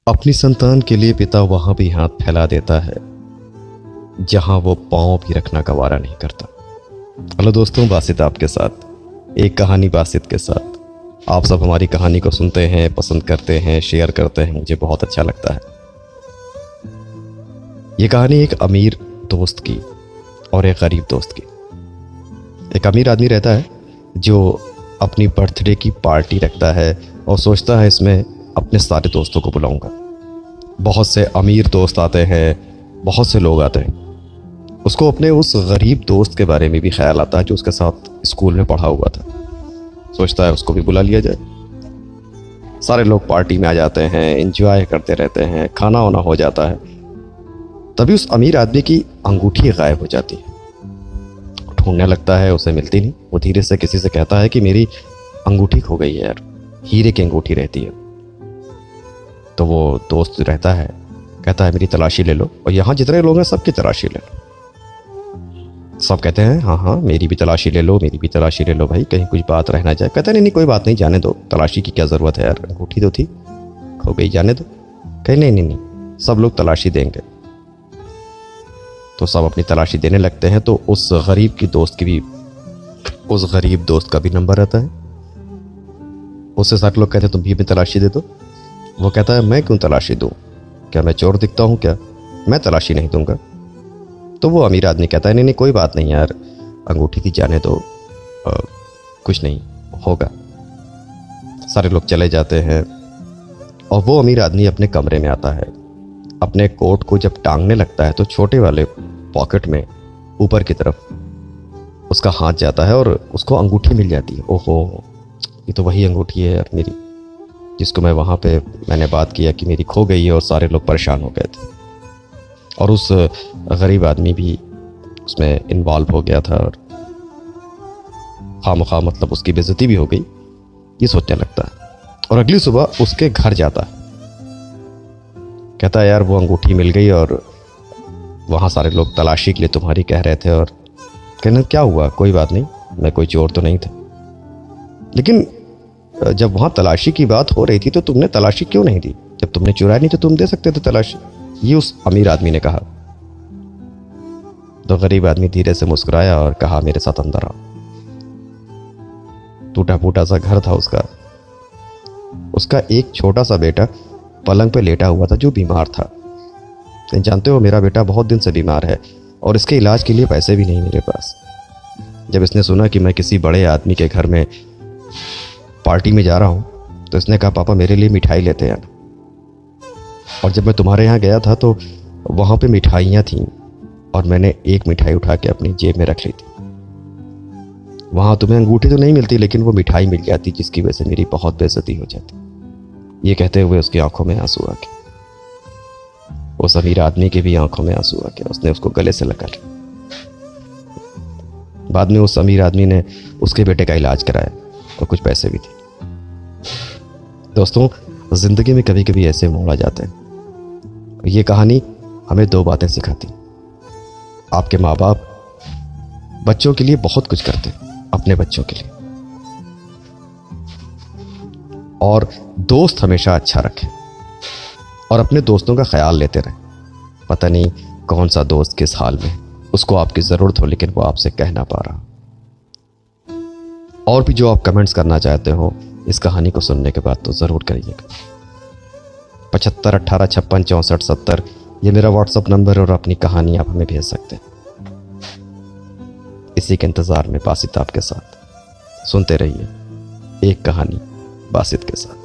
अपनी संतान के लिए पिता वहां भी हाथ फैला देता है जहां वो पांव भी रखना गवारा नहीं करता। हेलो दोस्तों, बासित आपके साथ एक कहानी बासित के साथ। आप सब हमारी कहानी को सुनते हैं, पसंद करते हैं, शेयर करते हैं, मुझे बहुत अच्छा लगता है। ये कहानी एक अमीर दोस्त की और एक गरीब दोस्त की। एक अमीर आदमी रहता है जो अपनी बर्थडे की पार्टी रखता है और सोचता है इसमें अपने सारे दोस्तों को बुलाऊंगा। बहुत से अमीर दोस्त आते हैं, बहुत से लोग आते हैं। उसको अपने उस गरीब दोस्त के बारे में भी ख्याल आता है जो उसके साथ स्कूल में पढ़ा हुआ था। सोचता है उसको भी बुला लिया जाए। सारे लोग पार्टी में आ जाते हैं, एंजॉय करते रहते हैं, खाना वाना हो जाता है। तभी उस अमीर आदमी की अंगूठी गायब हो जाती है। ढूंढने लगता है, उसे मिलती नहीं। वो धीरे से किसी से कहता है कि मेरी अंगूठी खो गई है यार, हीरे की अंगूठी रहती है। तो वो दोस्त रहता है, कहता है मेरी तलाशी ले लो, और यहाँ जितने लोग हैं सबकी तलाशी ले लो। सब कहते हैं हाँ हाँ मेरी भी तलाशी ले लो, मेरी भी तलाशी ले लो भाई, कहीं कुछ बात रह ना जाए। कहता है नहीं नहीं कोई बात नहीं, जाने दो, तलाशी की क्या ज़रूरत है यार, अंगूठी तो थी, खो गई, जाने दो। कहीं नहीं नहीं नहीं, सब लोग तलाशी देंगे। तो सब अपनी तलाशी देने लगते हैं। तो उस गरीब दोस्त का भी नंबर रहता है। उससे सारे लोग कहते हैं तुम भी अपनी तलाशी दे दो। वो कहता है मैं क्यों तलाशी दूं, क्या मैं चोर दिखता हूं क्या, मैं तलाशी नहीं दूंगा। तो वो अमीर आदमी कहता है नहीं नहीं कोई बात नहीं यार, अंगूठी थी, जाने दो, कुछ नहीं होगा। सारे लोग चले जाते हैं और वो अमीर आदमी अपने कमरे में आता है। अपने कोट को जब टांगने लगता है तो छोटे वाले पॉकेट में ऊपर की तरफ उसका हाथ जाता है और उसको अंगूठी मिल जाती है। ओहो, ये तो वही अंगूठी है यार मेरी, जिसको मैं वहाँ पे मैंने बात किया कि मेरी खो गई है, और सारे लोग परेशान हो गए थे। और उस गरीब आदमी भी उसमें इन्वॉल्व हो गया था और खामखा मतलब उसकी बेइज्जती भी हो गई, ये सोचने लगता है। और अगली सुबह उसके घर जाता है, कहता है यार वो अंगूठी मिल गई और वहाँ सारे लोग तलाशी के लिए तुम्हारी कह रहे थे। और कहना क्या हुआ, कोई बात नहीं, मैं कोई चोर तो नहीं था, लेकिन जब वहाँ तलाशी की बात हो रही थी तो तुमने तलाशी क्यों नहीं दी, जब तुमने चुराई नहीं तो तुम दे सकते थे तलाशी, ये उस अमीर आदमी ने कहा। तो गरीब आदमी धीरे से मुस्कुराया और कहा मेरे साथ अंदर आओ। टूटा फूटा सा घर था उसका एक छोटा सा बेटा पलंग पे लेटा हुआ था जो बीमार था। जानते हो मेरा बेटा बहुत दिन से बीमार है और इसके इलाज के लिए पैसे भी नहीं मेरे पास। जब इसने सुना कि मैं किसी बड़े आदमी के घर में पार्टी में जा रहा हूँ तो इसने कहा पापा मेरे लिए मिठाई लेते आना। और जब मैं तुम्हारे यहाँ गया था तो वहाँ पे मिठाइयाँ थीं और मैंने एक मिठाई उठा के अपनी जेब में रख ली थी। वहाँ तुम्हें अंगूठी तो नहीं मिलती लेकिन वो मिठाई मिल जाती, जिसकी वजह से मेरी बहुत बेइज्जती हो जाती। ये कहते हुए उसकी आंखों में आंसू आ गए। उस अमीर आदमी के भी आंखों में आंसू आ गया, उसने उसको गले से लगा लिया। बाद में उस अमीर आदमी ने उसके बेटे का इलाज कराया और कुछ पैसे भी थे। दोस्तों, जिंदगी में कभी कभी ऐसे मोड़ आ जाते हैं। ये कहानी हमें दो बातें सिखाती। आपके माँ बाप बच्चों के लिए बहुत कुछ करते हैं, अपने बच्चों के लिए, और दोस्त हमेशा अच्छा रखें और अपने दोस्तों का ख्याल लेते रहें। पता नहीं कौन सा दोस्त किस हाल में, उसको आपकी ज़रूरत हो लेकिन वो आपसे कह ना पा रहा। और भी जो आप कमेंट्स करना चाहते हो इस कहानी को सुनने के बाद तो ज़रूर करिएगा। 75 18 56 64 70 ये मेरा व्हाट्सअप नंबर है और अपनी कहानी आप हमें भेज सकते हैं। इसी के इंतज़ार में बासित आपके साथ। सुनते रहिए एक कहानी बासित के साथ।